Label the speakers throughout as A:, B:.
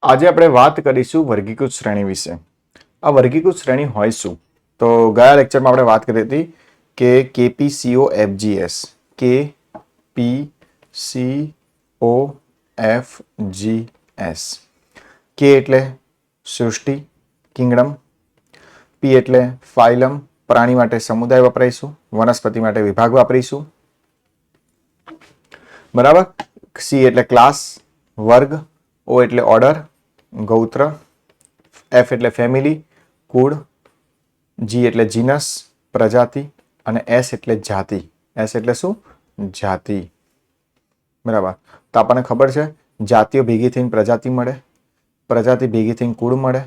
A: આજે આપણે વાત કરીશું વર્ગીકૃત શ્રેણી વિશે. આ વર્ગીકૃત શ્રેણી હોય શું? તો ગયા લેક્ચરમાં આપણે વાત કરી હતી કે KPCOFGS KPCOFGS કે એટલે સૃષ્ટિ કિંગડમ, પી એટલે ફાઇલમ પ્રાણી માટે સમુદાય વાપરીશું, વનસ્પતિ માટે વિભાગ વાપરીશું, બરાબર. સી એટલે ક્લાસ વર્ગ, ઓ એટલે ઓર્ડર ગૌત્ર, એફ એટલે ફેમિલી કુળ, જી એટલે જીનસ પ્રજાતિ અને એસ એટલે જાતિ. એસ એટલે શું? જાતિ. બરાબર. તો આપણને ખબર છે જાતિઓ ભેગી થઈને પ્રજાતિ મળે, પ્રજાતિ ભેગી થઈને કુળ મળે,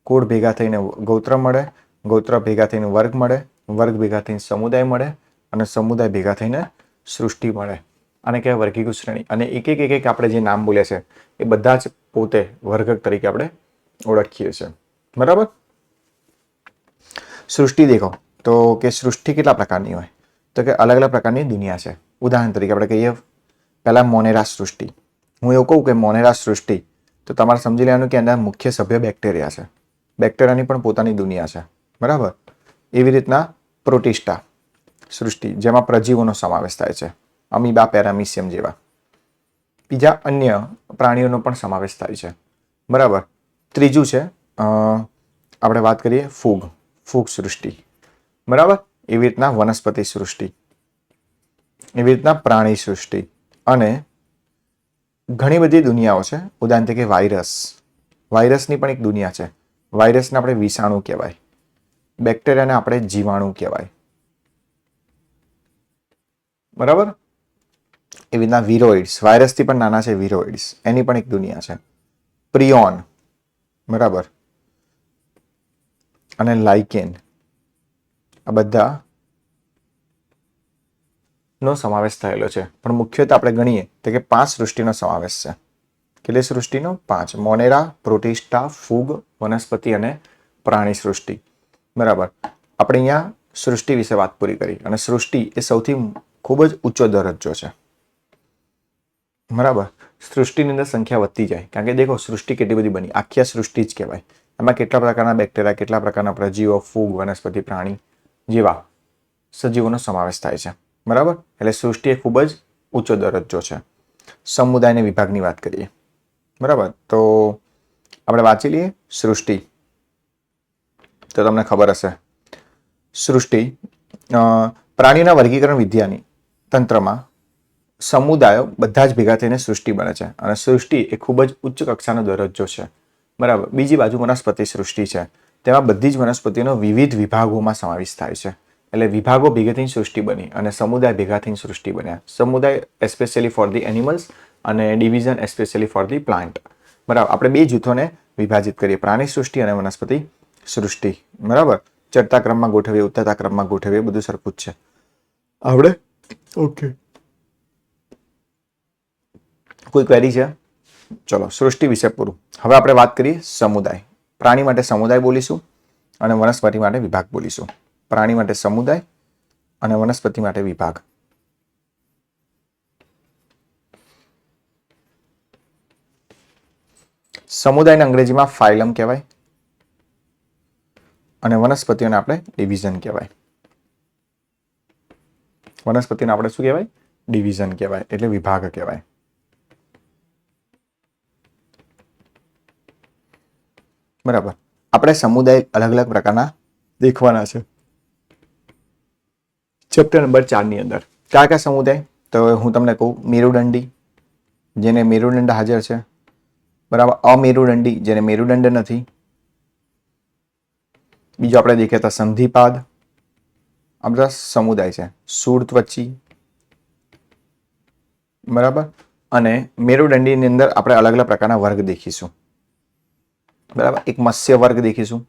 A: કુળ ભેગા થઈને ગૌત્ર મળે, ગૌત્ર ભેગા થઈને વર્ગ મળે, વર્ગ ભેગા થઈને સમુદાય મળે અને સમુદાય ભેગા થઈને સૃષ્ટિ મળે. આને કહેવાય વર્ગીકૃત શ્રેણી. અને એક એક આપણે જે નામ બોલ્યા છે એ બધા જ પોતે વર્ગ તરીકે આપણે ઓળખીએ છીએ. બરાબર. સૃષ્ટિ દેખો તો કે સૃષ્ટિ કેટલા પ્રકારની હોય? તો કે અલગ અલગ પ્રકારની દુનિયા છે. ઉદાહરણ તરીકે આપણે કહીએ પહેલા મોનેરા સૃષ્ટિ. હું એવું કહું કે મોનેરા સૃષ્ટિ તો તમારે સમજી લેવાનું કે એના મુખ્ય સભ્ય બેક્ટેરિયા છે. બેક્ટેરિયાની પણ પોતાની દુનિયા છે. બરાબર. એવી રીતના પ્રોટિસ્ટા સૃષ્ટિ જેમાં પ્રજીવોનો સમાવેશ થાય છે, અમીબા પેરામિશિયમ જેવા. બીજા અન્ય પ્રાણીઓનો પણ સમાવેશ થાય છે. બરાબર. ત્રીજું છે આપણે વાત કરીએ ફૂગ, ફૂગ સૃષ્ટિ. બરાબર. એવી રીતના વનસ્પતિ સૃષ્ટિ, એવી રીતના પ્રાણી સૃષ્ટિ અને ઘણી બધી દુનિયાઓ છે. ઉદાહરણ તરીકે વાયરસ, વાયરસની પણ એક દુનિયા છે. વાયરસને આપણે વિષાણુ કહેવાય, બેક્ટેરિયાને આપણે જીવાણુ કહેવાય. બરાબર. એવી રીતના વિરોઇડ્સ, વાયરસથી પણ નાના છે વિરોઇડ્સ, એની પણ એક દુનિયા છે. પ્રિયોન, બરાબર, અને લાઇકેન, આ બધા નો સમાવેશ થયેલો છે. પણ મુખ્યત્વે આપણે ગણીએ તો કે 5 સૃષ્ટિનો સમાવેશ છે. કેટલી સૃષ્ટિનો? 5. મોનેરા, પ્રોટિસ્ટા, ફૂગ, વનસ્પતિ અને પ્રાણી સૃષ્ટિ. બરાબર. આપણે અહીંયા સૃષ્ટિ વિશે વાત પૂરી કરી અને સૃષ્ટિ એ સૌથી ખૂબ જ ઊંચો દરજ્જો છે. બરાબર. સૃષ્ટિની અંદર સંખ્યા વધતી જાય કારણ કે દેખો સૃષ્ટિ કેટલી બધી બની, આખી સૃષ્ટિ જ કહેવાય. એમાં કેટલા પ્રકારના બેક્ટેરિયા, કેટલા પ્રકારના પ્રજીવો, ફૂગ, વનસ્પતિ, પ્રાણી જેવા સજીવોનો સમાવેશ થાય છે. બરાબર. એટલે સૃષ્ટિ એ ખૂબ જ ઊંચો દરજ્જો છે. સમુદાય અને વિભાગની વાત કરીએ. બરાબર. તો આપણે વાંચી લઈએ સૃષ્ટિ. તો તમને ખબર હશે સૃષ્ટિ પ્રાણીના વર્ગીકરણ વિદ્યાની તંત્રમાં સમુદાયો બધા જ ભેગા થઈને સૃષ્ટિ બને છે અને સૃષ્ટિ એ ખૂબ જ ઉચ્ચ કક્ષાનો દરજ્જો છે. બરાબર. બીજી બાજુ વનસ્પતિ સૃષ્ટિ છે. તેમાં બધી જ વનસ્પતિનો વિવિધ વિભાગોમાં સમાવેશ થાય છે. એટલે વિભાગો ભેગા થઈને સૃષ્ટિ બની અને સમુદાય ભેગા થઈને સૃષ્ટિ બન્યા. સમુદાય એસ્પેશિયલી ફોર ધી એનિમલ્સ અને division especially for the plant. બરાબર. આપણે બે જૂથોને વિભાજિત કરીએ, પ્રાણી સૃષ્ટિ અને વનસ્પતિ સૃષ્ટિ. બરાબર. ચડતા ક્રમમાં ગોઠવીએ, ઉતરતા ક્રમમાં ગોઠવીએ, બધું સરખું જ છે. આવડે? ઓકે. કોઈ ક્વેરી છે? ચલો સૃષ્ટિ વિશે પૂરું. હવે આપણે વાત કરીએ સમુદાય. પ્રાણી માટે સમુદાય બોલીશું અને વનસ્પતિ માટે વિભાગ બોલીશું. પ્રાણી માટે સમુદાય અને વનસ્પતિ માટે વિભાગ. સમુદાયને અંગ્રેજીમાં ફાઇલમ કહેવાય અને વનસ્પતિઓને આપણે ડિવિઝન કહેવાય. વનસ્પતિને આપણે શું કહેવાય? ડિવિઝન કહેવાય, એટલે વિભાગ કહેવાય. બરાબર. આપણે સમુદાય અલગ અલગ પ્રકારના દેખવાના છે ચેપ્ટર નંબર 4 ની અંદર. કયા કયા સમુદાય? તો હું તમને કહું, મેરુદંડી જેને મેરુદંડ હાજર છે. બરાબર. અમેરુદંડી જેને મેરુદંડ નથી. બીજો આપણે દેખીએ તો સંધિપાદ. આ બધા સમુદાય છે. શૂળત્વચી. બરાબર. અને મેરુદંડીની અંદર આપણે અલગ અલગ પ્રકારના વર્ગ દેખીશું. બરાબર. એક મત્સ્ય વર્ગ દેખીશું,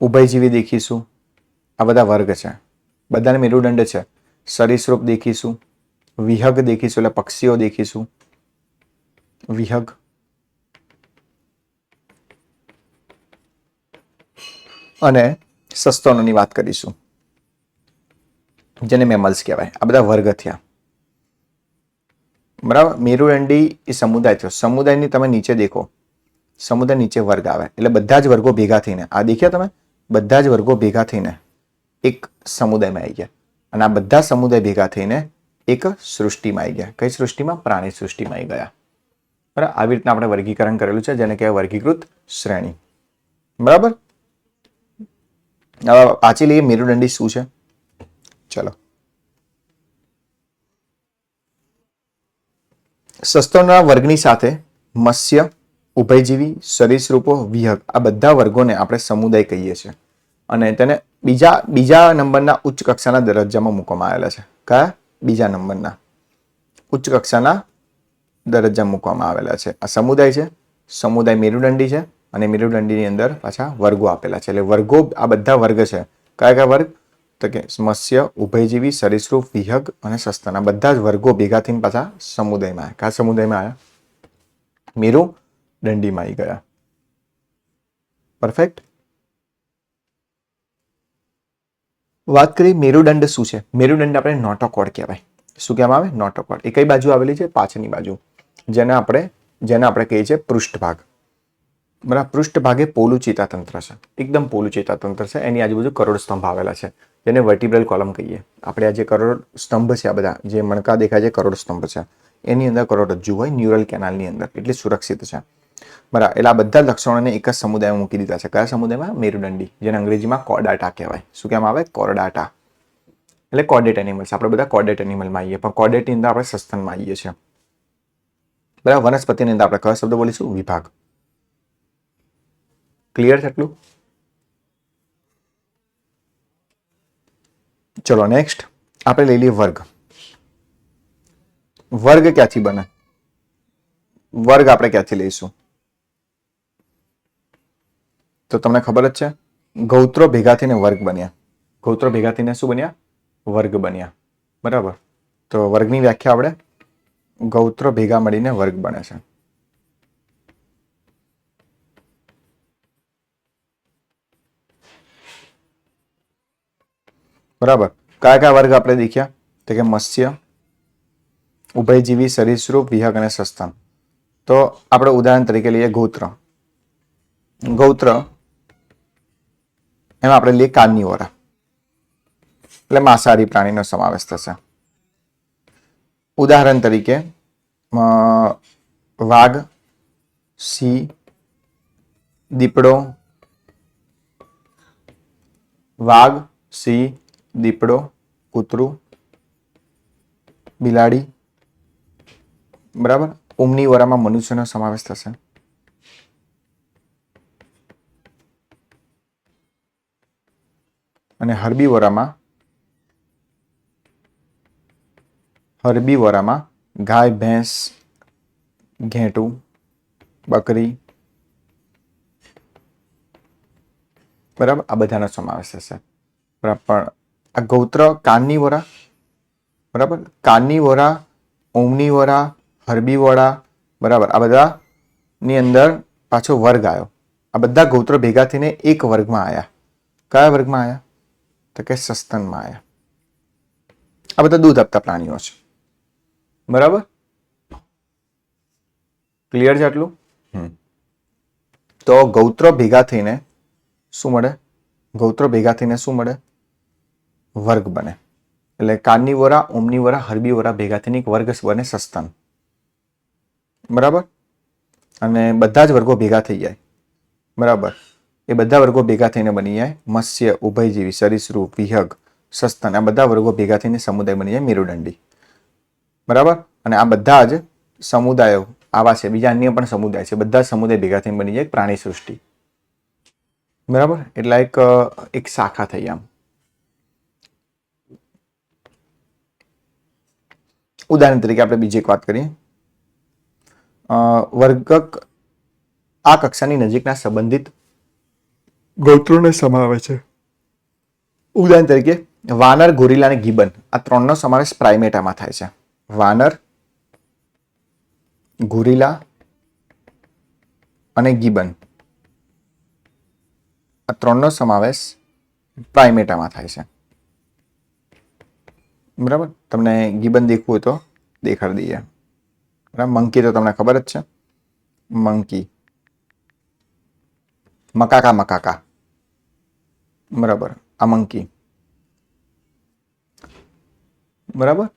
A: ઉભયજીવી દેખીશું. આ બધા વર્ગ છે, બધાને મેરુદંડ છે. સરીસૃપ દેખીશું, વિહગ દેખીશું એટલે પક્ષીઓ દેખીશું, વિહગ. અને સસ્તનોની વાત કરીશું જેને મેમલ્સ કહેવાય. આ બધા વર્ગ થયા. બરાબર. મેરુદંડી એ સમુદાય થયો. સમુદાયની તમે નીચે દેખો સમુદાય નીચે વર્ગ આવે એટલે બધા જ વર્ગો ભેગા થઈને આ દેખ્યા તમે બધા જ વર્ગો ભેગા થઈને એક સમુદાયમાં આવી ગયા અને આ બધા સમુદાય ભેગા થઈને એક સૃષ્ટિમાં આવી ગયા. કઈ સૃષ્ટિમાં? પ્રાણી સૃષ્ટિમાં આવી ગયા. બરાબર, આવી રીતના આપણે વર્ગીકરણ કરેલું છે જેને કહેવાય વર્ગીકૃત શ્રેણી. બરાબર, હવે વાંચી લઈએ મેરુદંડી શું છે. ચલો, સસ્તનના વર્ગની સાથે મત્સ્ય, ઉભયજીવી, સરીસૃપો, વિહંગ આ બધા વર્ગોને આપણે સમુદાય કહીએ છીએ અને તેને બીજા નંબરના ઉચ્ચ કક્ષાના દરજ્જામાં મૂકવામાં આવેલા છે. કયા? બીજા નંબરના ઉચ્ચ કક્ષાના દરજ્જા મૂકવામાં આવેલા છે. આ સમુદાય છે. સમુદાય મેરુદંડી છે અને મેરુદંડીની અંદર પાછા વર્ગો આપેલા છે. એટલે વર્ગો આ બધા વર્ગ છે. કયા કયા વર્ગ? તો કે મત્સ્ય, ઉભયજીવી, સરીસૃપ, વિહંગ અને સસ્તન. આ બધા જ વર્ગો ભેગા થઈને પાછા સમુદાયમાં આવ્યા. કયા સમુદાયમાં આવ્યા? મેરુદંડીમાં આવી ગયા. પરફેક્ટ. વાત કરીએ મેરુદંડ શું છે. મેરુદંડ આપણે નોટોકોડ કહેવાય. શું કહેવામાં આવે? નોટોકોડ. એ કઈ બાજુ આવેલી છે? પાછળની બાજુ, જેને આપણે કહીએ છીએ પૃષ્ઠભાગ. બરાબર, પૃષ્ઠભાગે પોલું ચેતાતંત્ર છે. એકદમ પોલું ચેતાતંત્ર છે. એની આજુબાજુ કરોડ સ્તંભ આવેલા છે જેને વર્ટિબ્રલ કોલમ કહીએ. આપણે આ જે કરોડ સ્તંભ છે, આ બધા જે મણકા દેખાય છે કરોડ સ્તંભ છે, એની અંદર કરોડરજ્જુ હોય ન્યુરલ કેનાલની અંદર, એટલે સુરક્ષિત છે. બરાબર, એટલે આ બધા લક્ષણોને એક જ સમુદાયમાં મૂકી દીધા છે. કયા સમુદાયમાં? મેરુદંડી, જેને અંગ્રેજીમાં કોર્ડાટા કહેવાય. શું કહેવામાં આવે? કોર્ડાટા. એટલે કોર્ડેટ એનિમલ્સ. આપણે બધા કોર્ડેટ એનિમલમાં આવીએ, પણ કોર્ડેટની અંદર આપણે સસ્તનમાં આવીએ છીએ. બરાબર, વનસ્પતિની અંદર આપણે કયો શબ્દ બોલીશું? વિભાગ. ક્લિયર છે એટલું? ચલો નેક્સ્ટ આપણે લઈ લઈએ વર્ગ. વર્ગ ક્યાંથી બને? વર્ગ આપણે ક્યાંથી લઈશું? તો તમને ખબર જ છે, ગૌત્રો ભેગા થઈને વર્ગ બન્યા. ગૌત્રો ભેગા થઈને શું બન્યા? વર્ગ બન્યા. બરાબર, તો વર્ગની વ્યાખ્યા આપણે ગૌત્રો ભેગા મળીને વર્ગ બને છે. બરાબર, કયા કયા વર્ગ આપણે દેખ્યા? તો કે મત્સ્ય, ઉભયજીવી, સરીસૃપ, વિહંગ અને સસ્તન. તો આપણે ઉદાહરણ તરીકે લઈએ ગૌત્ર. ગૌત્ર એમાં આપણે લઈએ કાર્નિવોરા, એટલે માંસાહારી પ્રાણીનો સમાવેશ થશે. ઉદાહરણ તરીકે વાઘ, સિંહ, દીપડો, વાઘ, સિંહ, દીપડો, કૂતરું, બિલાડી. બરાબર, ઓમનીવોરામાં મનુષ્યનો સમાવેશ થશે. અને હર્બીવોરામાં ગાય, ભેંસ, ઘેટું, બકરી. બરાબર, આ બધાનો સમાવેશ થશે. બરાબર, પણ આ ગૌત્ર કાર્નિવોરા, બરાબર, કાર્નિવોરા, ઓમનીવોરા, હર્બીવોરા, બરાબર, આ બધાની અંદર પાછો વર્ગ આવ્યો. આ બધા ગૌત્રો ભેગા થઈને એક વર્ગમાં આવ્યા. કયા વર્ગમાં આવ્યા? તો કે સસ્તનમાં આવ્યા. આ બધા દૂધ આપતા પ્રાણીઓ છે. બરાબર, ક્લિયર છે આટલું? તો ગૌત્રો ભેગા થઈને શું મળે? ગૌત્રો ભેગા થઈને શું મળે? વર્ગ બને. એટલે કાર્નિવોરા, ઓમનીવોરા, હર્બીવોરા ભેગા થઈને એક વર્ગ બને સસ્તન. બરાબર, અને બધા જ વર્ગો ભેગા થઈ જાય. બરાબર, એ બધા વર્ગો ભેગા થઈને બની જાય મત્સ્ય, ઉભયજીવી, સરીસૃપ, વિહંગ, સસ્તન. આ બધા વર્ગો ભેગા થઈને સમુદાય બની જાય મેરુદંડી. બરાબર, અને આ બધા જ સમુદાયો આવા છે, બીજા અન્ય પણ સમુદાય છે, બધા સમુદાય ભેગા થઈને બની જાય પ્રાણી સૃષ્ટિ. બરાબર, એટલે એક શાખા થઈ. આમ ઉદાહરણ તરીકે આપણે બીજી એક વાત કરીએ. વર્ગક આ કક્ષાની નજીકના સંબંધિત ગૌત્રોને સમાવે છે. ઉદાહરણ તરીકે વાનર, ગોરીલા અને ગિબન આ ત્રણનો સમાવેશ પ્રાઇમેટામાં થાય છે. વાનર, ગોરીલા અને ગિબન આ ત્રણનો સમાવેશ પ્રાઇમેટામાં થાય છે. બરાબર, તમને ગિબન દેખવું હોય તો દેખાડી દઈએ. બરાબર, મંકી તો તમને ખબર જ છે. મંકી મકાકા મકાકા, બરાબર, આ મંકી, બરાબર.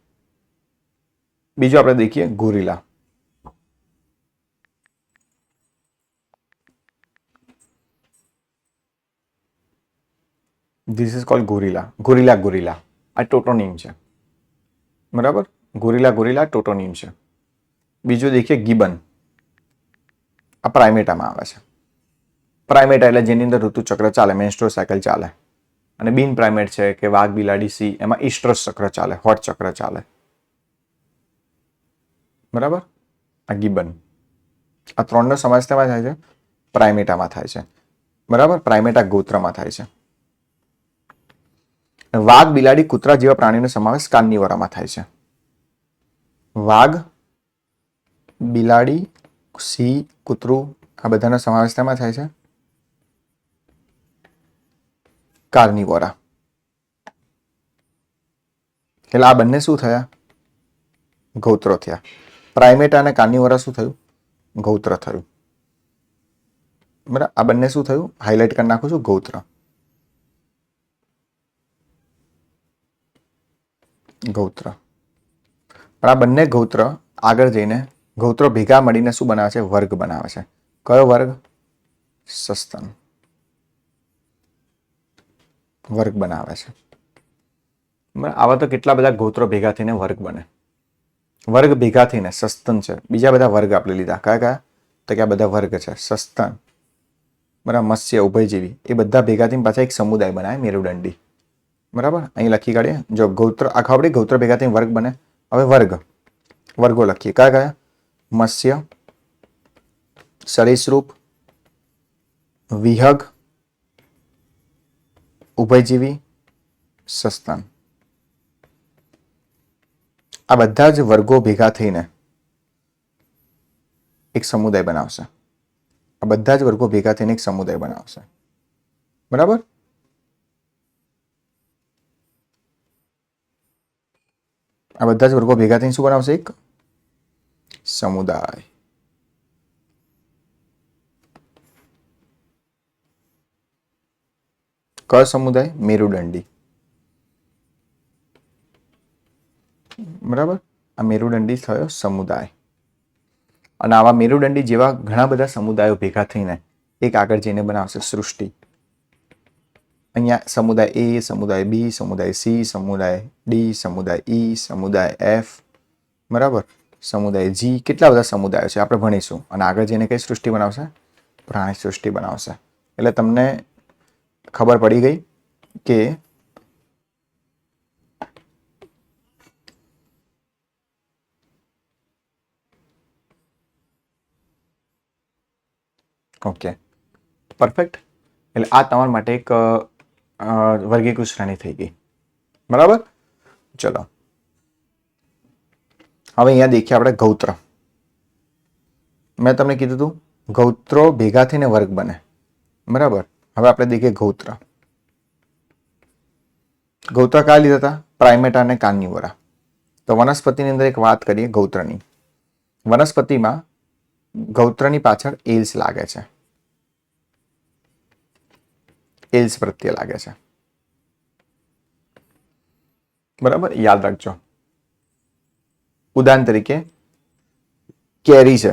A: બીજું આપણે દેખીએ gorilla. This is called gorilla. Gorilla gorilla આ ટોટોનિમ છે, બરાબર. ગોરીલા ગોરીલા ટોટોનિમ છે. બીજું દેખીએ ગિબન. આ પ્રાઇમેટામાં આવે છે. પ્રાઇમેટા એટલે જેની અંદર ઋતુચક્ર ચાલે, મેન્સ્ટ્રુઅલ સાયકલ ચાલે. અને બિન પ્રાઇમેટ છે કે વાઘ, બિલાડી, સિંહ, એમાં ઇસ્ટ્રસ ચક્ર ચાલે, હોટ ચક્ર ચાલે, બરાબર. આ ગિબન. આ ત્રણનો સમાવેશ તેમાં થાય છે, પ્રાઇમેટામાં થાય છે, બરાબર. પ્રાઇમેટા ગોત્રમાં થાય છે. વાઘ, બિલાડી, કૂતરા જેવા પ્રાણીનો સમાવેશ કાર્નિવોરામાં થાય છે. વાઘ, બિલાડી, સિંહ, કૂતરું, આ બધાનો સમાવેશ તેમાં થાય છે, કાર્નિવોરા. એટલે આ બંને શું થયા? ગૌત્રો થયા. પ્રાઇમેટા અને કાર્નિવોરા શું થયું? ગૌત્ર થયું, બરાબર. આ બંને શું થયું? હાઇલાઇટ કરી નાખું છું, ગૌત્ર. ગૌત્ર. પણ આ બંને ગૌત્ર આગળ જઈને ગૌત્રો ભેગા મળીને શું બનાવે છે? વર્ગ બનાવે છે. કયો વર્ગ? સસ્તન વર્ગ બનાવે છે. આવા તો કેટલા બધા ગોત્રો ભેગા થઈને વર્ગ બને. વર્ગ ભેગા થઈને સસ્તન છે. બીજા બધા વર્ગ આપણે લીધા. કયા કયા? તો કે આ બધા વર્ગ છે. સસ્તન, બરાબર, મત્સ્ય, ઉભયજીવી, એ બધા ભેગા થઈને પાછા એક સમુદાય બનાવે, મેરુદંડી, બરાબર. અહીં લખી કાઢીએ. જો ગૌત્ર આખા આપણે ગૌત્ર ભેગા થઈને વર્ગ બને. હવે વર્ગો લખીએ. કયા કયા? મત્સ્ય, સરીસૃપ, વિહગ, ઉભયજીવી, સસ્તન. આ બધા જ વર્ગો ભેગા થઈને એક સમુદાય બનાવશે. આ બધા જ વર્ગો ભેગા થઈને એક સમુદાય બનાવશે, બરાબર. આ બધા જ વર્ગો ભેગા થઈને શું બનાવશે? એક સમુદાય. કયો સમુદાય? મેરુદંડી, બરાબર. આ મેરુદંડી થયો સમુદાય. અને આવા મેરુદંડી જેવા ઘણા બધા સમુદાયો ભેગા થઈને એક આગળ જઈને બનાવશે સૃષ્ટિ. અહીંયા સમુદાય એ, સમુદાય બી, સમુદાય સી, સમુદાય ડી, સમુદાય ઈ, સમુદાય એફ, બરાબર, સમુદાય જી. કેટલા બધા સમુદાયો છે આપણે ભણીશું. અને આગળ જઈને કઈ સૃષ્ટિ બનાવશે? પ્રાણી સૃષ્ટિ બનાવશે. એટલે તમને ખબર પડી ગઈ કે ઓકે, પરફેક્ટ. એટલે આ તમારા માટે એક વર્ગીકૃત શ્રેણી થઈ ગઈ, બરાબર. ચલો, હવે અહીંયા દેખીએ આપણે ગૌત્ર. મેં તમને કીધું હતું ગૌત્રો ભેગા થઈને વર્ગ બને, બરાબર. હવે આપણે દેખીએ ગૌત્ર. ગૌત્ર કયા લીધા હતા? પ્રાઇમેટા અને કાર્નિવોરા. તો વનસ્પતિની અંદર એક વાત કરીએ ગૌત્રની. વનસ્પતિમાં ગૌત્રની પાછળ એલ્સ લાગે છે. એલ્સ પ્રત્યે લાગે છે, બરાબર. યાદ રાખજો. ઉદાહરણ તરીકે કેરી છે.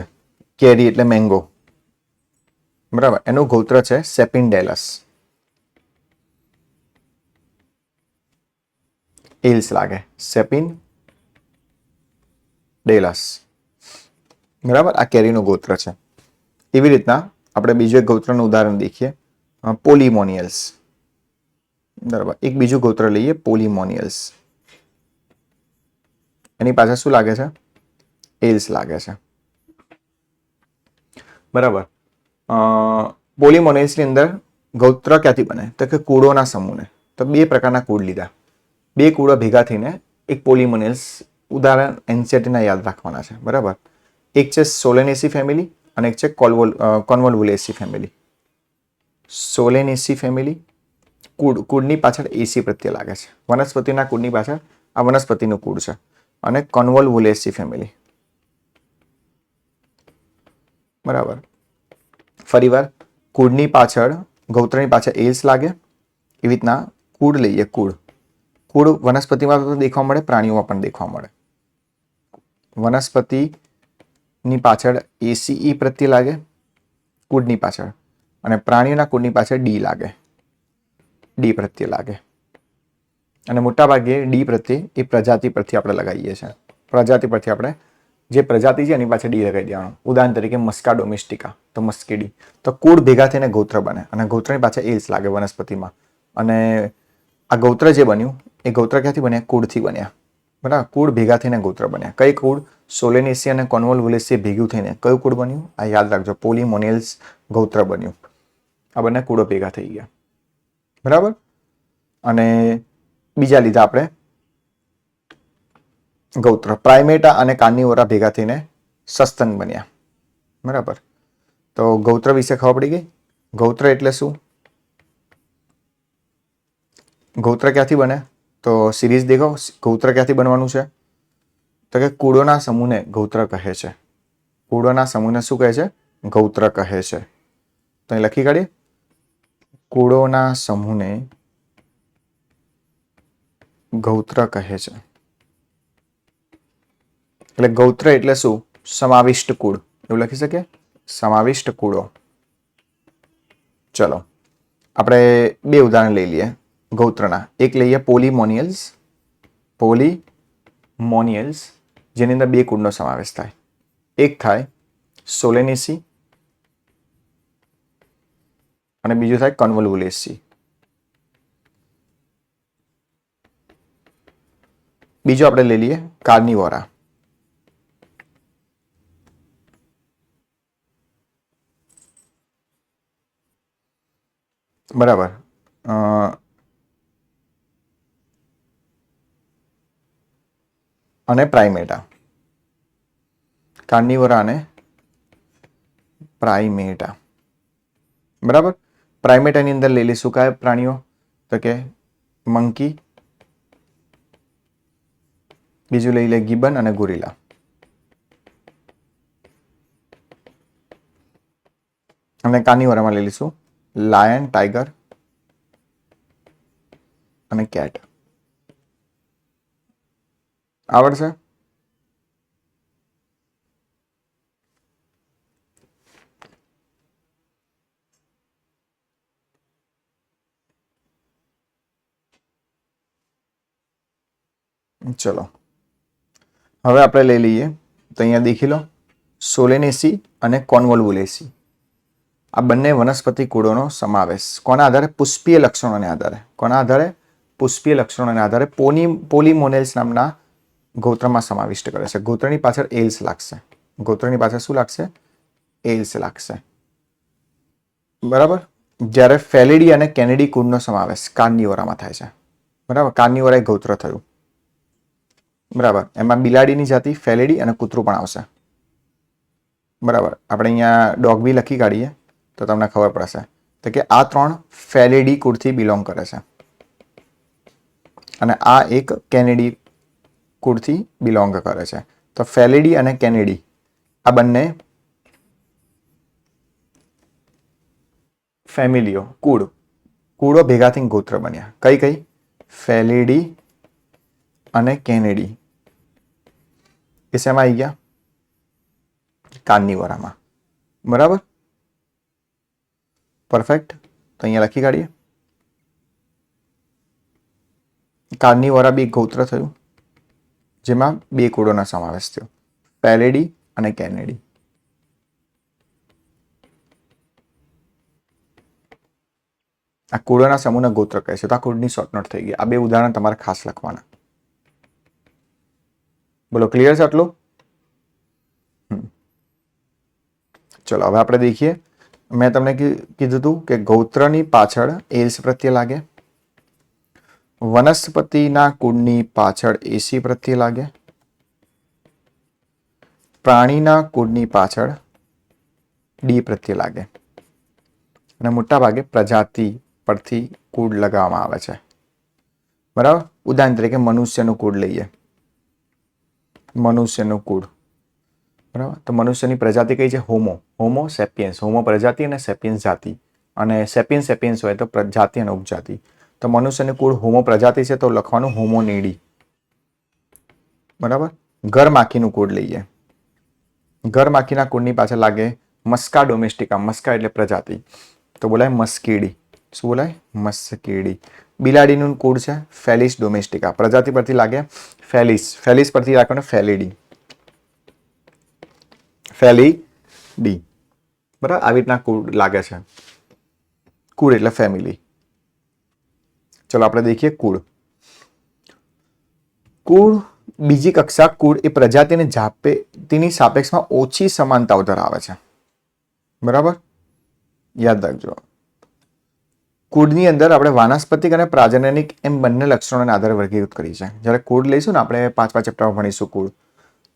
A: કેરી એટલે મેંગો, બરાબર. એનું ગૌત્ર છે સેપિન્ડેલસ. એલ્સ લાગે, સેપિન્ડેલસ, બરાબર. આ કેરીનું ગોત્ર છે. એવી રીતના આપણે બીજું એક ગૌત્રનું ઉદાહરણ દેખીએ, પોલિમોનિયલ્સ, બરાબર. એક બીજું ગૌત્ર લઈએ, પોલિમોનિયલ્સ. એની પાછળ શું લાગે છે? એલ્સ લાગે છે, બરાબર. પોલિમોનિયલ્સની અંદર ગૌત્ર ક્યાંથી બને? તો કે કૂળોના સમૂહને. તો બે પ્રકારના કૂળ લીધા. બે કૂળો ભેગા થઈને એક પોલિમોનિયલ્સ. ઉદાહરણ એનસીઈઆરટીના યાદ રાખવાના છે, બરાબર. એક છે સોલેનેસી ફેમિલી અને એક છે કોન્વોલ્વુલેસી ફેમિલી. સોલેનેસી ફેમિલી કૂળની પાછળ એસી પ્રત્યે લાગે છે. વનસ્પતિના કૂળની પાછળ આ વનસ્પતિનું કૂળ છે. અને કોન્વોલ્વુલેસી ફેમિલી, બરાબર. ફરીવાર કુળની પાછળ, ગૌત્રની પાછળ એલ્સ લાગે. એવી રીતના કુળ લઈએ. કુળ વનસ્પતિમાં તો દેખવા મળે, પ્રાણીઓમાં પણ દેખવા મળે. વનસ્પતિની પાછળ ACE પ્રત્યય લાગે કુળની પાછળ, અને પ્રાણીઓના કુળની પાછળ ડી લાગે, ડી પ્રત્યય લાગે. અને મોટાભાગે ડી પ્રત્યય એ પ્રજાતિ પરથી આપણે લગાવીએ છીએ. પ્રજાતિ પરથી આપણે જે પ્રજાતિ છે એની પાછળ ડી લગાવી દેવાનું. ઉદાહરણ તરીકે મસ્કા ડોમેસ્ટિકા, તો મસ્કેડી. તો કુળ ભેગા થઈને ગૌત્ર બને, અને ગૌત્રની પાછળ એલ્સ લાગે વનસ્પતિમાં. અને આ ગૌત્ર જે બન્યું એ ગૌત્ર ક્યાંથી બન્યા? કુળથી બન્યા. બરાબર, કુળ ભેગા થઈને ગૌત્ર બન્યા. કઈ કુળ? સોલેનેસી અને કોન્વોલ્વુલેસી ભેગું થઈને કયું કુળ બન્યું? આ યાદ રાખજો, પોલીમોનિયલ્સ ગૌત્ર બન્યું. આ બંને કુળો ભેગા થઈ ગયા. બરાબર. અને બીજા લીધા આપણે ગૌત્ર. પ્રાઇમેટા અને કાર્નિવોરા ભેગા થઈને સસ્તન બન્યા. બરાબર. તો ગૌત્ર વિશે ખબર પડી ગઈ. ગૌત્ર એટલે શું? ગૌત્ર ક્યાંથી બને? તો સિરીઝ દેખો, ગૌત્ર ક્યાંથી બનવાનું છે? તો કે કુળોના સમૂહને ગૌત્ર કહે છે. કુળોના સમૂહને શું કહે છે? ગૌત્ર કહે છે. તો અહીં લખી કાઢીએ, કુળોના સમૂહને ગૌત્ર કહે છે. એટલે ગૌત્ર એટલે શું? સમાવિષ્ટ કુળ, એવું લખી શકીએ, સમાવિષ્ટ કુળો. ચલો આપણે બે ઉદાહરણ લઈ લઈએ ગૌત્રના. એક લઈએ પોલીમોનિયલ્સ. પોલીમોનિયલ્સ જેની અંદર બે કુળનો સમાવેશ થાય. એક થાય સોલેનેસી અને બીજું થાય કોન્વોલ્વુલેસી. બીજું આપણે લઈ લઈએ કાર્નિવોરા. બરાબર. અને પ્રાઇમેટા. કાર્નિવોરા અને પ્રાઇમેટા. બરાબર. પ્રાઇમેટાની અંદર લઈ લઈશું કયા પ્રાણીઓ? તો કે મંકી, બીજું લઈ લે ગિબન અને ગોરિલા. અને કાર્નિવોરામાં લઈ લઈશું લાયન, ટાઈગર અને કેટ. આવડશે? ચલો હવે આપણે લઈ લઈએ, તો અહીંયા દેખી લો, સોલેનેસી અને કોન્વોલ્વુલેસી. આ બંને વનસ્પતિ કુળોનો સમાવેશ કોના આધારે? પુષ્પીય લક્ષણોને આધારે. કોના આધારે? પુષ્પીય લક્ષણોને આધારે પોલીમોનેલ્સ નામના ગૌત્રમાં સમાવિષ્ટ કરે છે. ગૌત્રની પાછળ એલ્સ લાગશે. ગૌત્રની પાછળ શું લાગશે? એલ્સ લાગશે. બરાબર. જ્યારે ફેલિડી અને કેનેડી કુળનો સમાવેશ કાર્નિવોરામાં થાય છે. બરાબર. કાર્નિવોરા એક ગૌત્ર થયું. બરાબર. એમાં બિલાડીની જાતિ ફેલિડી અને કૂતરું પણ આવશે. બરાબર. આપણે અહીંયા ડોગ બી લખી કાઢીએ તો તમને ખબર પડશે. તો કે આ ત્રણ ફેલિડી કુળથી બિલોંગ કરે છે અને આ એક કેનેડી કુળથી બિલોંગ કરે છે. તો ફેલિડી અને કેનેડી આ બંને ફેમિલીઓ, કુળો ભેગાથી ગોત્ર બન્યા. કઈ કઈ? ફેલિડી અને કેનેડી. એ શેમાં આવી ગયા? કાર્નિવોરામાં. બરાબર. પરફેક્ટ. તો અહીંયા લખી કાઢીએ, કાર્નિવોરા બી ગૌત્ર થયું જેમાં બે કુળોનો સમાવેશ થયો, ફેલિડી અને કેનેડી. આ કુળોના સમૂહને ગોત્ર કહે છે. તો આ કુળની શોર્ટ નોટ થઈ ગઈ. આ બે ઉદાહરણ તમારે ખાસ લખવાના. બોલો, ક્લિયર છે આટલું? ચલો હવે આપણે દેખીએ. મેં તમને કીધું હતું કે ગૌત્રની પાછળ એલ્સ પ્રત્યય લાગે, વનસ્પતિના કુળની પાછળ એસી પ્રત્યય લાગે, પ્રાણીના કુળની પાછળ ડી પ્રત્યય લાગે, અને મોટા ભાગે પ્રજાતિ પરથી કુળ લગાવવામાં આવે છે. બરાબર. ઉદાહરણ તરીકે મનુષ્યનું કુળ લઈએ. મનુષ્યનું કુળ. બરાબર. તો મનુષ્યની પ્રજાતિ કઈ છે? હોમો. હોમો સેપિયન્સ. હોમો પ્રજાતિ અને સેપિયન્સ જાતિ. અને સેપિયન્સ સેપિયન્સ હોય તો જાતિ અને ઉપજાતિ. તો મનુષ્યની કુળ હોમો પ્રજાતિ છે તો લખવાનું હોમોનીડી. બરાબર. ઘર માખીનું કુળ લઈએ. ઘર માખીના કુળની પાછળ લાગે મસ્કા ડોમેસ્ટિકા. મસ્કા એટલે પ્રજાતિ, તો બોલાય મસ્કીડી. શું બોલાય? મસ્કીડી. બિલાડીનું કુળ છે ફેલિસ ડોમેસ્ટિકા. પ્રજાતિ પરથી લાગે ફેલિસ. ફેલિસ પરથી રાખવાનું ફેલિડી. ફેલિડી. બરાબર, આવી રીતના કુળ લાગે છે. કુળ એટલે ફેમિલી. ચલો આપણે દેખીએ કુળ. કુળ બીજી કક્ષા કુળ એ પ્રજાતિને જાતિની સાપેક્ષમાં ઓછી સમાનતાઓ ધરાવે છે. બરાબર, યાદ રાખજો. કુળની અંદર આપણે વાનસ્પતિક અને પ્રાજનનિક એમ બંને લક્ષણોને આધારે વર્ગીકૃત કરી છે. જ્યારે કુળ લઈશું ને આપણે 5 ચેપ્ટરમાં ભણીશું કુળ.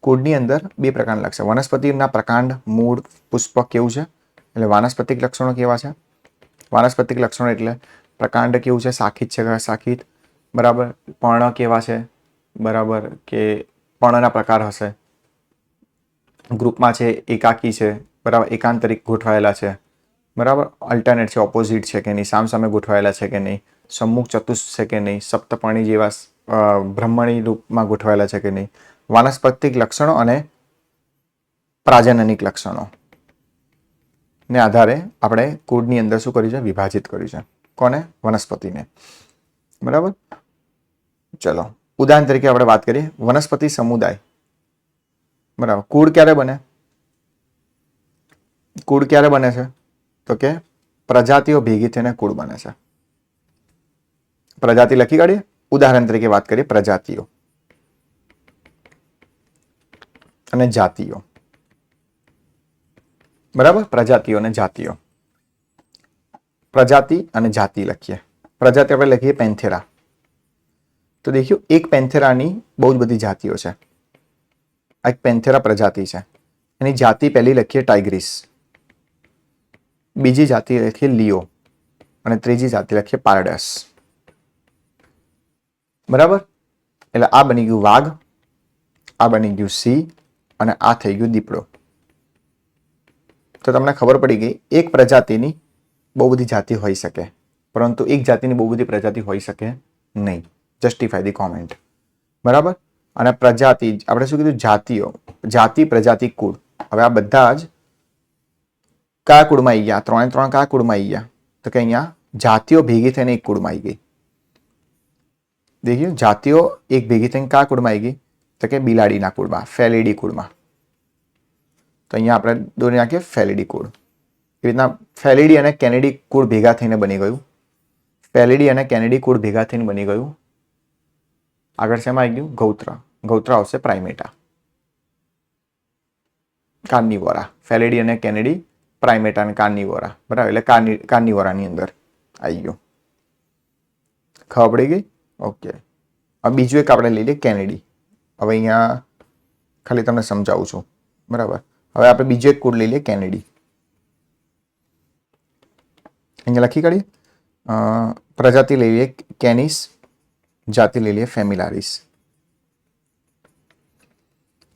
A: કુળની અંદર 2 પ્રકારના લક્ષણ. વનસ્પતિના પ્રકાંડ, મૂળ, પુષ્પ કેવું છે એટલે વાનસ્પતિક લક્ષણો કેવા છે. વાનસ્પતિક લક્ષણો એટલે પ્રકાંડ કેવું છે, શાખિત છે શાખિત. બરાબર, પર્ણ કેવા છે. બરાબર, કે પર્ણના પ્રકાર હશે. ગ્રુપમાં છે, એકાકી છે. બરાબર, એકાંતરિક ગોઠવાયેલા છે. બરાબર, અલ્ટરનેટ છે, ઓપોઝિટ છે કે નહીં, સામસામે ગોઠવાયેલા છે કે નહીં, સમ્મુખ ચતુષ્ટ છે કે નહીં, સપ્તપર્ણી જેવા બ્રહ્મણી રૂપમાં ગોઠવાયેલા છે કે નહીં. વાનસ્પતિક લક્ષણો અને પ્રાજનનિક લક્ષણો ને આધારે આપણે કુળની અંદર શું કર્યું છે? વિભાજિત કર્યું છે. કોને? વનસ્પતિને. બરાબર, ચલો ઉદાહરણ તરીકે આપણે વાત કરીએ વનસ્પતિ સમુદાય. બરાબર, કુળ ક્યારે બને? કુળ ક્યારે બને છે? તો કે પ્રજાતિઓ ભેગી થઈને કુળ બને છે. પ્રજાતિ લખી કાઢીએ. ઉદાહરણ તરીકે વાત કરીએ પ્રજાતિઓ અને જાતિઓ. બરાબર, પ્રજાતિઓ અને જાતિઓ. પ્રજાતિ અને જાતિ લખીએ. પ્રજાતિ આપણે લખીએ પેન્થેરા. તો દેખ્યું, એક પેન્થેરાની બહુ જ બધી જાતિઓ છે. આ એક પેન્થેરા પ્રજાતિ છે. એની જાતિ પહેલી લખીએ ટાઇગ્રીસ, બીજી જાતિ લખીએ લિયો અને ત્રીજી જાતિ લખીએ પારડસ. બરાબર, એટલે આ બની ગયું વાઘ, આ બની ગયું સિંહ અને આ થઈ ગયું દીપડો. તો તમને ખબર પડી ગઈ એક પ્રજાતિની બહુ બધી જાતિ હોઈ શકે, પરંતુ એક જાતિની બહુ બધી પ્રજાતિ હોઈ શકે નહીં. Justify the comment. બરાબર, અને પ્રજાતિ આપણે શું કીધું? જાતિઓ. જાતિ, પ્રજાતિ, કુળ. હવે આ બધા જ કયા કુળમાં આવી ગયા? 3 3 કયા કુળમાં આવી ગયા? તો કે અહીંયા જાતિઓ ભેગી થઈને એક કુળમાં આવી ગઈ. દેખ્યું, જાતિઓ એક ભેગી થઈને કયા કુળમાં આવી ગઈ? તો કે બિલાડીના કુળમાં, ફેલિડી કુળમાં. તો અહીંયા આપણે દોરી નાખીએ ફેલિડી કુળ. એવી રીતના ફેલિડી અને કેનેડી કુળ ભેગા થઈને બની ગયું. ફેલિડી અને કેનેડી કુળ ભેગા થઈને બની ગયું. આગળ શેમાં આવી ગયું? ગૌત્ર. ગૌત્ર આવશે પ્રાઇમેટા, કાર્નિવોરા. ફેલિડી અને કેનેડી, પ્રાઇમેટા અને કાર્નિવોરા. બરાબર, એટલે કાર્નિવોરાની અંદર આવી ગયું. ખબર પડી ગઈ? ઓકે. હવે બીજું એક આપણે લઈ લઈએ કેનેડી. હવે અહીંયા ખાલી તમને સમજાવું છું. બરાબર, હવે આપણે બીજું એક કુળ લઈ લઈએ કેનેડી. અહીંયા લખી કાઢીએ. પ્રજાતિ લઈ લઈએ કેનિસ, જાતિ લઈ લઈએ ફેમિલારિસ.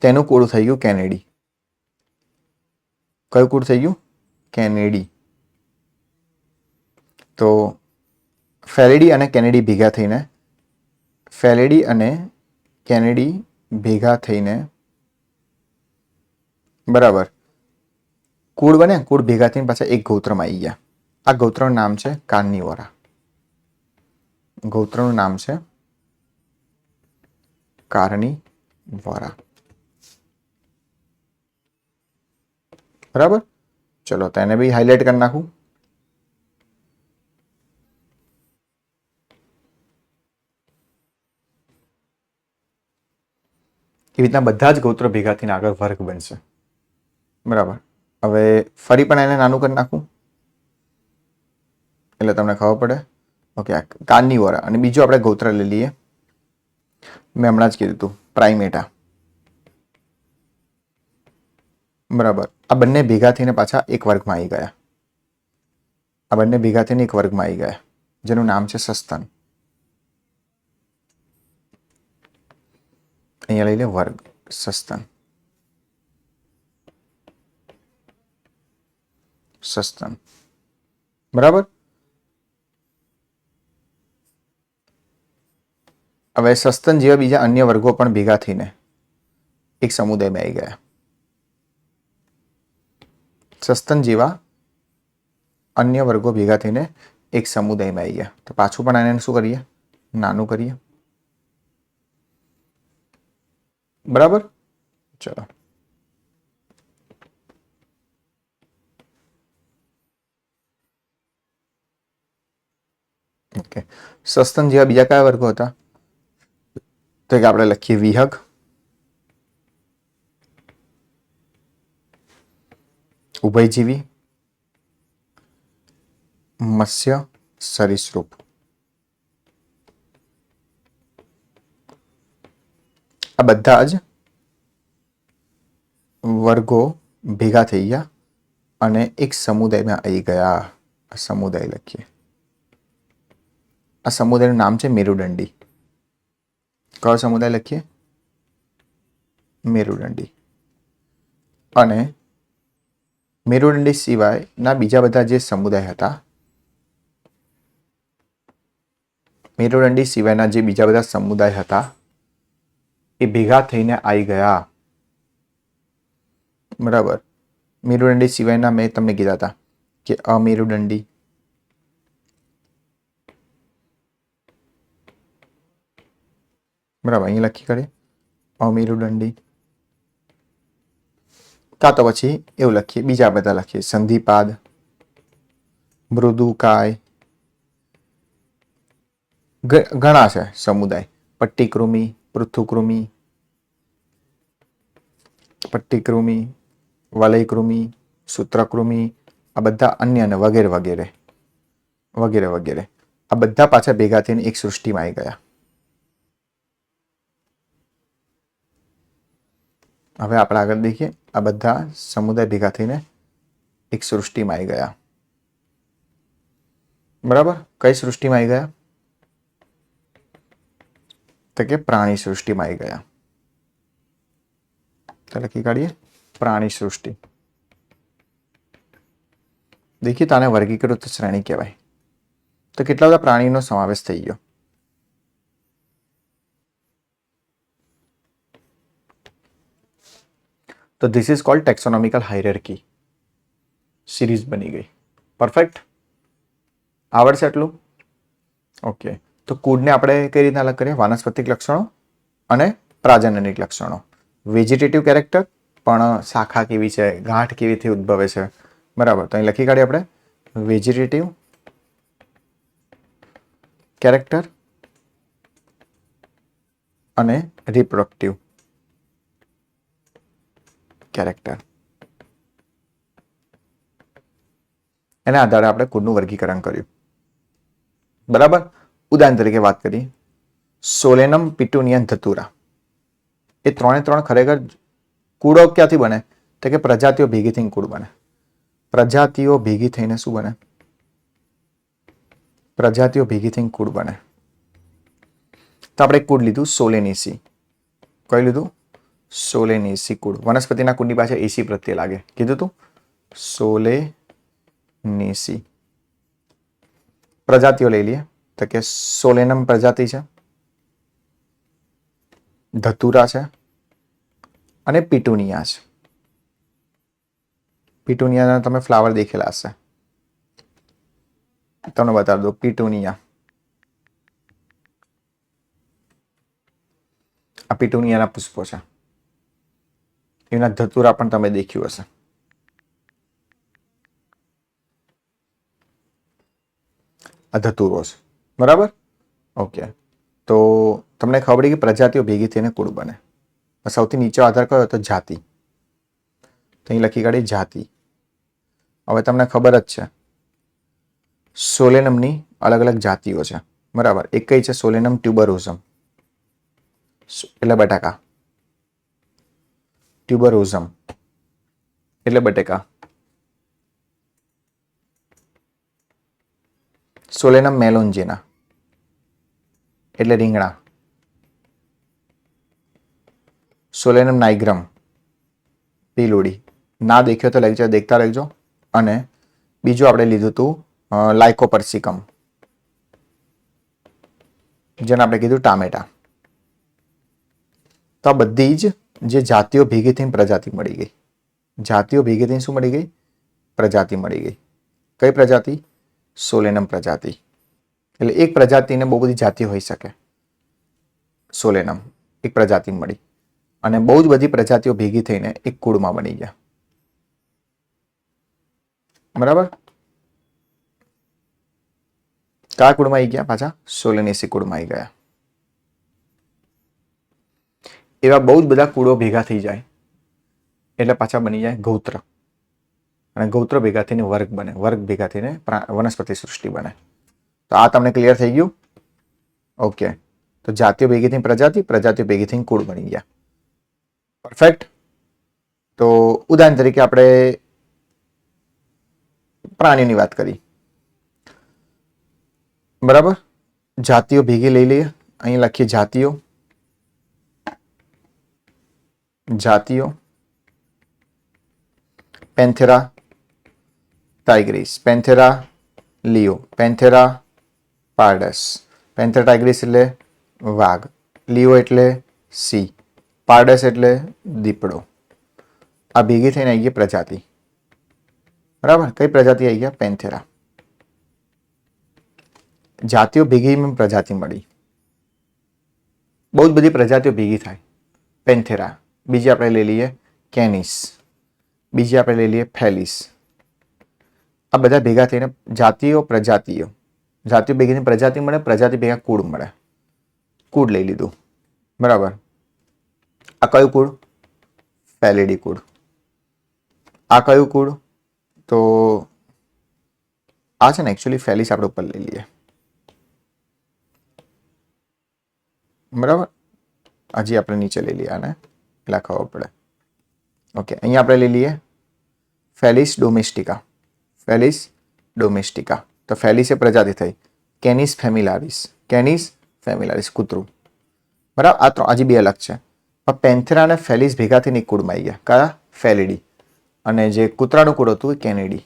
A: તેનું કુળ થઈ ગયું કેનેડી. કયું કુળ થઈ ગયું? કેનેડી. તો ફેલિડી અને કેનેડી ભેગા થઈને બરાબર કુળ બને. કુળ ભેગા થઈને પાછા એક ગૌત્રમાં આવી ગયા. આ ગૌત્રનું નામ છે કાર્નિવોરા. ગૌત્રનું નામ છે કાર્નિવોરા. બરાબર, ચલો તેને બી હાઇલાઇટ કરી નાખું. એવી રીતના બધા જ ગોત્ર ભેગા થઈને આગળ વર્ગ બનશે. બરાબર, હવે ફરી પણ એને નાનું કરી નાખું એટલે તમને ખબર પડે. ઓકે, કાર્નિવોરા. અને બીજું આપણે ગોત્ર લઈ લઈએ. મેં હમણાં જ કીધું હતું પ્રાઇમેટા. બરાબર, આ બંને ભેગા થઈને પાછા એક વર્ગમાં આવી ગયા. આ બંને ભેગા થઈને એક વર્ગમાં આવી ગયા જેનું નામ છે સસ્તન. અહીંયા લઈ લે વર્ગ સસ્તન. સસ્તન. બરાબર. હવે સસ્તન જેવા બીજા અન્ય વર્ગો પણ ભેગા થઈને એક સમુદાયમાં આવી ગયા. સસ્તન જેવા અન્ય વર્ગો ભેગા થઈને એક સમુદાયમાં આવી ગયા. તો પાછું પણ આને શું કરીએ? નાનું કરીએ. બરાબર. ચલો. ઓકે. સસ્તન જેવા બીજા કયા વર્ગો હતા? તો કે આપણે લખીએ વિહગ, ઉભયજીવી, મત્સ્ય, સરીસૃપ. આ બધા જ વર્ગો ભેગા થઈ ગયા અને એક સમુદાયમાં આવી ગયા. આ સમુદાય લખીએ. આ સમુદાયનું નામ છે મેરુદંડી. કયો સમુદાય લખીએ? મેરુદંડી. અને મેરુદંડી સિવાયના બીજા બધા જે સમુદાય હતા, મેરુદંડી સિવાયના જે બીજા બધા સમુદાય હતા એ ભેગા થઈને આવી ગયા. બરાબર. મેરુદંડી સિવાયના મેં તમને કીધા હતા કે અમેરુદંડી, બરાબર, અહીં લખી કાઢીએ અમેરુદંડી. કાં તો પછી એવું લખીએ, બીજા બધા લખીએ સંધિપાદ, મૃદુકાય, ઘણા છે સમુદાય. પટ્ટીકૃમિ, પૃથુકૃમિ, પટ્ટીકૃમિ, વલયકૃમિ, સૂત્રકૃમિ, આ બધા અન્ય વગેરે વગેરે વગેરે વગેરે. આ બધા પાછા ભેગા થઈને એક સૃષ્ટિમાં આવી ગયા. હવે આપણે આગળ દેખીએ. આ બધા સમુદાય ભેગા થઈને એક સૃષ્ટિમાં આવી ગયા. બરાબર. કઈ સૃષ્ટિમાં આવી ગયા? તો કે પ્રાણી સૃષ્ટિમાં આવી ગયા. તો લખી કાઢીએ પ્રાણી સૃષ્ટિ. દેખીએ તો આને વર્ગીકૃત શ્રેણી કહેવાય. તો કેટલા બધા પ્રાણીનો સમાવેશ થઈ ગયો. તો this is called taxonomical hierarchy. Series બની ગઈ. પરફેક્ટ. આવડશે એટલું? ઓકે. તો કુળને આપણે કઈ રીતના અલગ કરીએ? વાનસ્પતિક લક્ષણો અને પ્રાજનનિક લક્ષણો. વેજીટેટિવ કેરેક્ટર, પણ શાખા કેવી છે, ગાંઠ કેવીથી ઉદ્ભવે છે. બરાબર. તો અહીં લખી કાઢીએ આપણે વેજીટેટિવ કેરેક્ટર અને રિપ્રોડક્ટિવ કેરેક્ટર. એના આધારે આપણે કુળનું વર્ગીકરણ કર્યું. બરાબર. ઉદાહરણ તરીકે વાત કરીએ, સોલેનમ, પિટુનિયમ, ધતુરા. એ ત્રણ ખરેખર કુળો ક્યાંથી બને? તો કે પ્રજાતિઓ ભેગી થઈને કુળ બને. પ્રજાતિઓ ભેગી થઈને શું બને? પ્રજાતિઓ ભેગી થઈને કુળ બને. તો આપણે કુળ લીધું સોલેનેસી. કયું લીધું? સોલેનેસી કુળ. વનસ્પતિના કુળની પાસે એસી પ્રત્યે લાગે. કીધું તું સોલેનેસી. પ્રજાતિઓ લઈ લઈએ. તો કે સોલેનમ પ્રજાતિ છે, ધતુરા છે અને પિટુનિયા છે. પિટુનિયાના તમે ફ્લાવર દેખેલા હશે. તમને બતાવી દો. પિટુનિયા, આ પિટુનિયાના પુષ્પો છે. એના ધતુરા પણ તમે દેખ્યું હશે. આ ધતુરો છે. બરાબર. ઓકે. તો તમને ખબર પડી કે પ્રજાતિઓ ભેગી થઈને કુળ બને. સૌથી નીચે આધાર કયો? તો જાતિ. તો અહીં લખી કાઢી જાતિ. હવે તમને ખબર જ છે સોલેનમની અલગ અલગ જાતિઓ છે. બરાબર. એક કઈ છે? સોલેનમ ટ્યુબરોઝમ, એટલે બટાકા. ટ્યુબરોઝમ એટલે બટેકા. સોલેનમ મેલોન્જેના એટલે રીંગણા. સોલેનમ નાઇગ્રમ પીલુડી. ના દેખ્યો તો લેક્ચર દેખતા રહેજો. અને બીજું આપણે લીધું હતું લાઇકોપર્સિકમ, જેને આપણે કીધું ટામેટા. તો આ બધી જ જે જાતિઓ ભેગી થઈને પ્રજાતિ મળી ગઈ. જાતિઓ ભેગી થઈને શું મળી ગઈ? પ્રજાતિ મળી ગઈ. કઈ પ્રજાતિ? સોલેનમ પ્રજાતિ. એટલે એક પ્રજાતિને બહુ બધી જાતિ હોઈ શકે. સોલેનમ એક પ્રજાતિ મળી અને બહુ જ બધી પ્રજાતિઓ ભેગી થઈને એક કુળમાં બની ગયા. બરાબર? કયા કુળમાં આવી ગયા? પાછા સોલેનેસી કુળમાં આવી ગયા. એવા બહુ જ બધા કુળો ભેગા થઈ જાય એટલે પાછા બની જાય ગૌત્ર. અને ગૌત્ર ભેગા થઈને વર્ગ બને. વર્ગ ભેગા થઈને વનસ્પતિ સૃષ્ટિ બને. તો આ તમને ક્લિયર થઈ ગયું? ઓકે. તો જાતિઓ ભેગી થઈને પ્રજાતિ, પ્રજાતિઓ ભેગી થઈને કુળ બની ગયા. પરફેક્ટ. તો ઉદાહરણ તરીકે આપણે પ્રાણીઓની વાત કરી. બરાબર? જાતિઓ ભેગી લઈ લઈએ. અહીં લખીએ જાતિઓ. જાતિઓ પેન્થેરા ટાઇગ્રીસ, પેન્થેરા લિયો, પેન્થેરા પાર્ડસ. પેન્થેરા ટાઇગ્રીસ એટલે વાઘ, લિયો એટલે સિંહ, પાર્ડસ એટલે દીપડો. આ ભેગી થઈને આવી ગઈ પ્રજાતિ. બરાબર? કઈ પ્રજાતિ આવી ગયા? પેન્થેરા. જાતિઓ ભેગી પ્રજાતિ મળી. બહુ જ બધી પ્રજાતિઓ ભેગી થાય. પેન્થેરા. બીજી આપણે લઈ લઈએ કેનિસ, બીજી આપણે લઈ લઈએ ફેલિસ. આ બધા ભેગા થઈને જાતિઓ પ્રજાતિઓ, જાતિઓ ભેગી થઈને પ્રજાતિ મળે, પ્રજાતિ ભેગા કુળ મળે. કુળ લઈ લીધું. બરાબર? આ કયું કુળ? ફેલિડી કુળ. આ કયું કુળ? તો આ છે ને એકચ્યુઅલી ફેલિસ આપણે ઉપર લઈ લઈએ. બરાબર? હજી આપણે નીચે લઈ લઈએ આને, એટલે ખબર પડે. ઓકે, અહીંયા આપણે લઈ લઈએ ફેલિસ ડોમેસ્ટિકા. ફેલિસ ડોમેસ્ટિકા. તો ફેલિસ એ પ્રજાતિ થઈ. કેનિસ ફેમિલારિસ. કેનિસ ફેમિલારિસ કૂતરું. બરાબર? આ હજી બે અલગ છે. પણ પેન્થેરા અને ફેલિસ ભેગા થઈને એક કુળમાં આવી ગયા. કયા? ફેલિડી. અને જે કૂતરાનું કુળ હતું એ કેનેડી.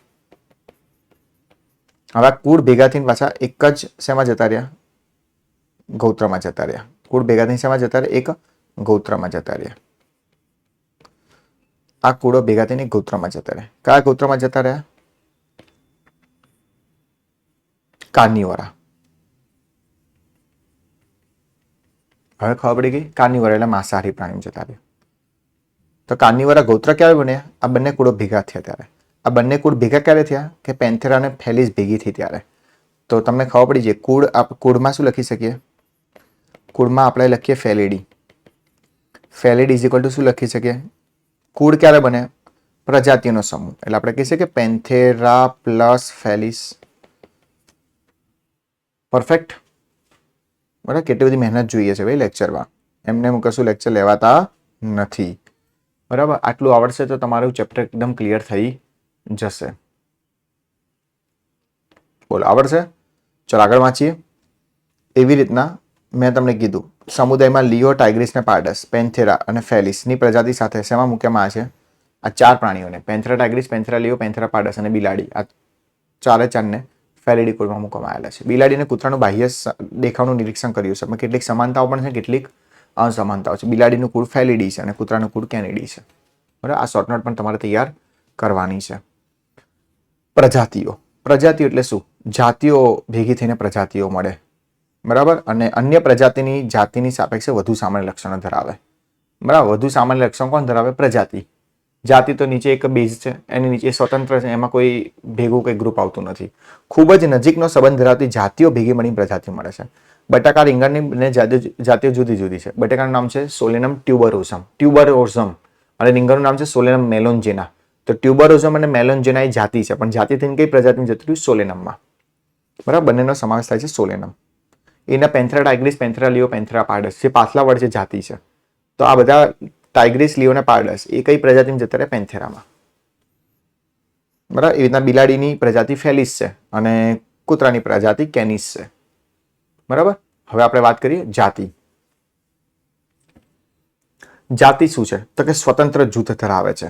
A: હવે કુળ ભેગા થઈને પાછા એક જ શેમાં જતા રહ્યા? ગૌત્રમાં જતા રહ્યા. કુળ ભેગા થઈને શેમાં જતા રહ્યા? એક ગૌત્રમાં જતા રહ્યા. આ કુળો ભેગા થઈને ગૌત્રમાં જતા રહ્યા. કયા ગૌત્રમાં જતા રહ્યા? કાર્નિવોરા. હવે ખબર પડી ગઈ? કાર્નિવોરા એટલે માંસાહારી પ્રાણીઓ જતા રહ્યા. તો કાર્નિવોરા ગૌત્ર ક્યારે બન્યા? આ બંને કુળો ભેગા થયા ત્યારે. આ બંને કુળ ભેગા ક્યારે થયા? કે પેન્થેરા અને ફેલિસ ભેગી થઈ ત્યારે. તો તમને ખબર પડી જાય કુળ. કુળમાં શું લખી શકીએ? કુળમાં આપણે લખીએ ફેલિડી. ફેલિડ ઇઝ ઇક્વલ ટુ શું લખી શકીએ? કુળ ક્યારે બને? પ્રજાતિઓનો સમૂહ. એટલે આપણે કહી શકીએ પેન્થેરા પ્લસ ફેલિસ. પરફેક્ટ. બરાબર? કેટલી બધી મહેનત જોઈએ છે ભાઈ લેક્ચરમાં. એમને હું કશું લેક્ચર લેવાતા નથી. બરાબર? આટલું આવડશે તો તમારું ચેપ્ટર એકદમ ક્લિયર થઈ જશે. બોલો, આવડશે? ચલો આગળ વાંચીએ. એવી રીતના મેં તમને કીધું સમુદાયમાં લિયો, ટાઇગ્રીસ ને પાર્ડસ, પેન્થેરા અને ફેલિસની પ્રજાતિ સાથે શેમાં મૂકવામાં આવે છે? આ ચાર પ્રાણીઓને પેન્થેરા ટાઇગ્રીસ, પેન્થેરા લિયો, પેન્થેરા પાર્ડસ અને બિલાડી, આ ચારને ફેલિડી કુળમાં મૂકવામાં આવેલા છે. બિલાડીને કૂતરાનું બાહ્ય દેખાવનું નિરીક્ષણ કર્યું છે, પણ કેટલીક સમાનતાઓ પણ છે, કેટલીક અસમાનતાઓ છે. બિલાડીનું કુળ ફેલિડી છે અને કૂતરાનું કુળ કેનેડી છે. બરાબર? આ શોર્ટ નોટ પણ તમારે તૈયાર કરવાની છે. પ્રજાતિઓ. પ્રજાતિઓ એટલે શું? જાતિઓ ભેગી થઈને પ્રજાતિઓ મળે. બરાબર? અને અન્ય પ્રજાતિની જાતિની સાપેક્ષે વધુ સામાન્ય લક્ષણો ધરાવે. બરાબર? વધુ સામાન્ય લક્ષણ કોણ ધરાવે? પ્રજાતિ. જાતિ તો નીચે એક બેઝ છે, એની નીચે સ્વતંત્ર છે, એમાં કોઈ ભેગું કોઈ ગ્રુપ આવતું નથી. ખૂબ જ નજીકનો સંબંધ ધરાવતી જાતિઓ ભેગી મળીને પ્રજાતિ મળે છે. બટાકા રીંગણની જાતિઓ જુદી જુદી છે. બટાકાનું નામ છે સોલેનમ ટ્યુબરોઝમ. ટ્યુબરોઝમ. અને રીંગણનું નામ છે સોલેનમ મેલોન્જેના. તો ટ્યુબરોઝમ અને મેલોન્જેના એ જાતિ છે, પણ જાતિ થઈને કઈ પ્રજાતિની જતી રહ્યું? સોલેનમમાં. બરાબર? બંનેનો સમાવેશ થાય છે સોલેનમ. એના પેન્થેરા ટાઇગ્રીસ, પેન્થેરા લિયો, પેન્થેરા પાર્ડસ જે પાછલા વર્ડ છે જાતિ છે. તો આ બધા ટાઇગ્રીસ, લિયો અને પાર્ડસ એ કઈ પ્રજાતિમાં જતા રહે? પેન્થેરામાં. બરાબર? એ રીતના બિલાડીની પ્રજાતિ ફેલિસ છે અને કૂતરાની પ્રજાતિ કેનિસ છે. બરાબર? હવે આપણે વાત કરીએ જાતિ. જાતિ શું છે? તો કે સ્વતંત્ર જૂથ ધરાવે છે.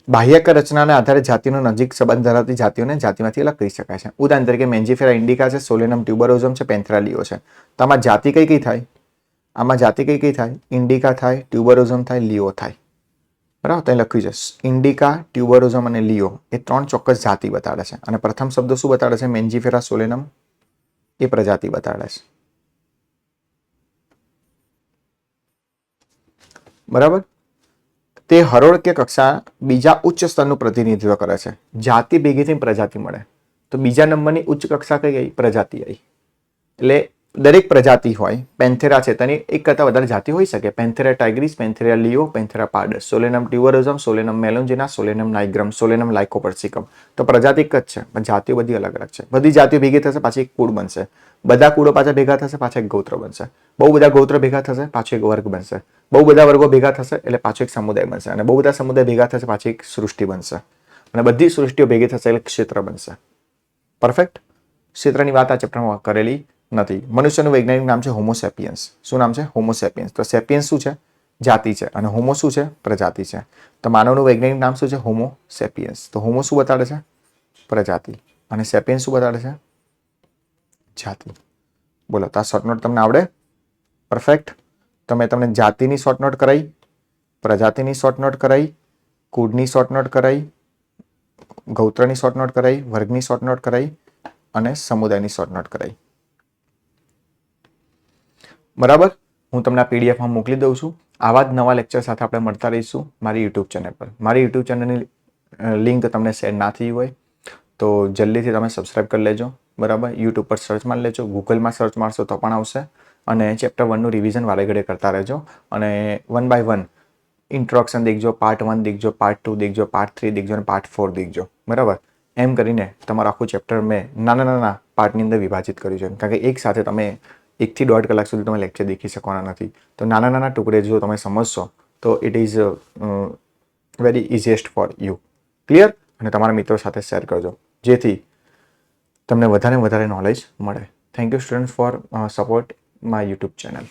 A: બાહ્યક રચનાના આધારે જાતિનો નજીક સંબંધ ધરાવતી જાતિઓને જાતિમાંથી અલગ કરી શકાય છે. ઉદાહરણ તરીકે મેન્જીફેરા ઇન્ડિકા છે, સોલેનમ ટ્યુબરોઝમ છે, પેન્થેરા લિયો છે. તો આમાં જાતિ કઈ થાય? આમાં જાતિ કઈ થાય? ઇન્ડિકા થાય, ટ્યુબરોઝમ થાય, લિયો થાય. બરાબર, ત્યાં લખ્યું છે ઇન્ડિકા, ટ્યુબરોઝમ અને લિયો એ 3 ચોક્કસ જાતિ બતાડે છે. અને પ્રથમ શબ્દ શું બતાડે છે? મેન્જીફેરા સોલેનમ એ પ્રજાતિ બતાડે છે. બરાબર, તે હરોળ કે કક્ષા બીજા ઉચ્ચ સ્તરનું પ્રતિનિધિત્વ કરે છે. જાતિ ભેગી થઈને પ્રજાતિ મળે. તો બીજા નંબરની ઉચ્ચ કક્ષા કઈ આવી? પ્રજાતિ આવી. એટલે દરેક પ્રજાતિ હોય. પેન્થેરા છે તેની એક કરતાં વધારે જાતિ હોઈ શકે. પેન્થેરા ટાઇગ્રીસ, પેન્થેરા લિયો, પેન્થેરા પાર્ડસ, સોલેનમ ટ્યુબરોઝમ, સોલેનમ મેલોન્જીના, સોલેનમ નાઇગ્રમ, સોલેનમ લાઇકોપર્સિકમ. તો પ્રજાતિ એક જ છે પણ જાતિઓ બધી અલગ અલગ છે. બધી જાતિઓ ભેગી થશે પાછી એક કુળ બનશે. બધા કુળો પાછા ભેગા થશે પાછા એક ગોત્ર બનશે. બહુ બધા ગોત્ર ભેગા થશે પાછો એક વર્ગ બનશે. બહુ બધા વર્ગો ભેગા થશે એટલે પાછો એક સમુદાય બનશે. અને બહુ બધા સમુદાય ભેગા થશે પાછી એક સૃષ્ટિ બનશે. અને બધી સૃષ્ટિઓ ભેગી થશે એટલે ક્ષેત્ર બનશે. પરફેક્ટ. ક્ષેત્રની વાત આ ચેપ્ટરમાં કરેલી નથી. મનુષ્યનું વૈજ્ઞાનિક નામ છે હોમોસેપિયન્સ. શું નામ છે? હોમોસેપિયન્સ. તો સેપિયન્સ શું છે? જાતિ છે. અને હોમો શું છે? પ્રજાતિ છે. તો માનવનું વૈજ્ઞાનિક નામ શું છે? હોમોસેપિયન્સ. તો હોમો શું બતાડે છે? પ્રજાતિ. અને સેપિયન્સ શું બતાડે છે? જાતિ. બોલો, તો આ શોર્ટ નોટ તમને આવડે? પરફેક્ટ. તમને જાતિની શોર્ટ નોટ કરાઈ, પ્રજાતિની શોર્ટ નોટ કરાઈ, કુળની શોર્ટ નોટ કરાઈ, ગૌત્રની શોર્ટ નોટ કરાઈ, વર્ગની શોર્ટ નોટ કરાઈ અને સમુદાયની શોર્ટ નોટ કરાઈ. બરાબર, હું તમને આ પીડીએફમાં મોકલી દઉં છું. આવા જ નવા લેક્ચર સાથે આપણે મળતા રહીશું મારી યુટ્યુબ ચેનલ પર. મારી યુટ્યુબ ચેનલની લિંક તમને શેર ના થઈ હોય તો જલ્દીથી તમે સબસ્ક્રાઈબ કરી લેજો. બરાબર, યુટ્યુબ પર સર્ચ મારી લેજો, ગૂગલમાં સર્ચ મારશો તો પણ આવશે. અને ચેપ્ટર 1નું રિવિઝન વારે ઘડે કરતા રહેજો. અને 1 બાય 1 ઇન્ટ્રોડક્શન દેખજો, પાર્ટ 1 દેખજો, પાર્ટ 2 દેખજો, પાર્ટ 3 દેખજો અને પાર્ટ 4 દેખજો. બરાબર, એમ કરીને તમારું આખું ચેપ્ટર મેં નાના નાના પાર્ટની અંદર વિભાજિત કર્યું છે. કારણ કે એક સાથે તમે 1 થી 1.5 કલાક સુધી તમે લેક્ચર દેખી શકવાના નથી. તો નાના નાના ટુકડે જો તમે સમજશો તો it is very easiest for you. Clear? અને તમારા મિત્રો સાથે શેર કરજો જેથી તમને વધારે નોલેજ મળે. Thank you students for support my YouTube channel.